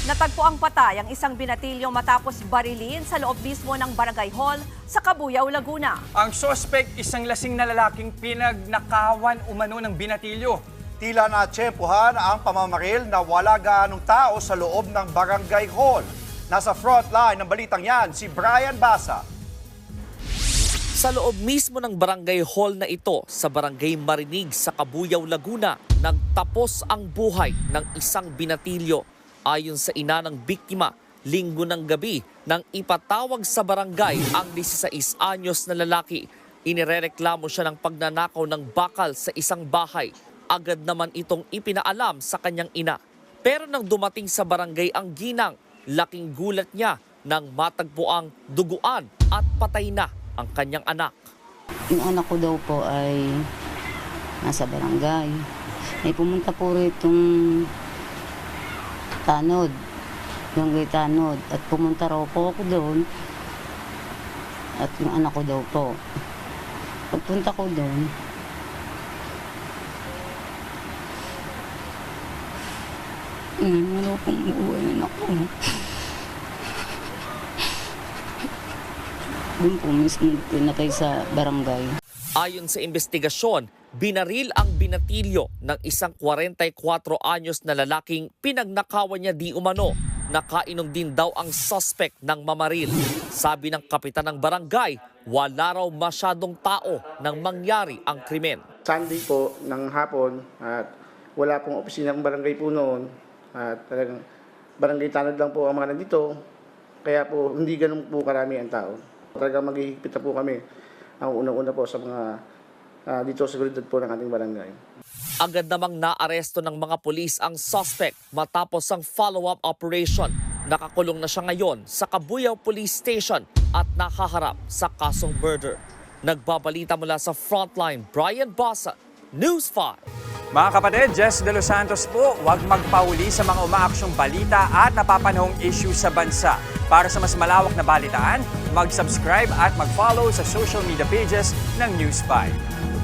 Natagpo ang patay ang isang binatilyo matapos barilin sa loob mismo ng barangay hall sa Cabuyao, Laguna. Ang suspect, isang lasing na lalaking pinagnakawan umano ng binatilyo. Tila natsyempohan ang pamamaril na wala gaanong tao sa loob ng barangay hall. Nasa front line ng balitang yan, si Brian Basa. Sa loob mismo ng barangay hall na ito sa barangay Marinig sa Cabuyao, Laguna, nagtapos ang buhay ng isang binatilyo. Ayon sa ina ng biktima, linggo ng gabi nang ipatawag sa barangay ang 16 anyos na lalaki. Inirereklamo siya ng pagnanakaw ng bakal sa isang bahay. Agad naman itong ipinaalam sa kanyang ina. Pero nang dumating sa barangay ang ginang, laking gulat niya nang matagpo ang duguan at patay na ang kanyang anak. Yung anak ko daw po ay nasa barangay. May pumunta po itong Tanod, yung Tanod. At pumunta raw po ako doon. At yung anak ko daw po. Pagpunta ko doon, wala pong buhay ng anak ko. Doon po mismo pinatay sa barangay. Ayon sa investigasyon, binaril ang binatilyo ng isang 44 anyos na lalaking pinagnakawan niya di umano. Nakainom din daw ang suspect ng mamaril. Sabi ng kapitan ng barangay, wala raw masyadong tao nang mangyari ang krimen. Sunday po ng hapon at wala pong opisina ng barangay po noon. At talagang barangay Tanod lang po ang mga nandito. Kaya po hindi ganun po karami ang tao. Talagang maghihigpit na po kami ang unang-una po sa mga dito sa seguridad po ng ating barangay. Agad namang naaresto ng mga pulis ang suspect matapos ang follow-up operation. Nakakulong na siya ngayon sa Cabuyao Police Station at nakaharap sa kasong murder. Nagbabalita mula sa Frontline, Brian Basa, News 5. Mga kapatid, Jess De Los Santos po, huwag magpahuli sa mga umaaksyong balita at napapanahong issue sa bansa. Para sa mas malawak na balitaan, mag-subscribe at mag-follow sa social media pages ng News 5.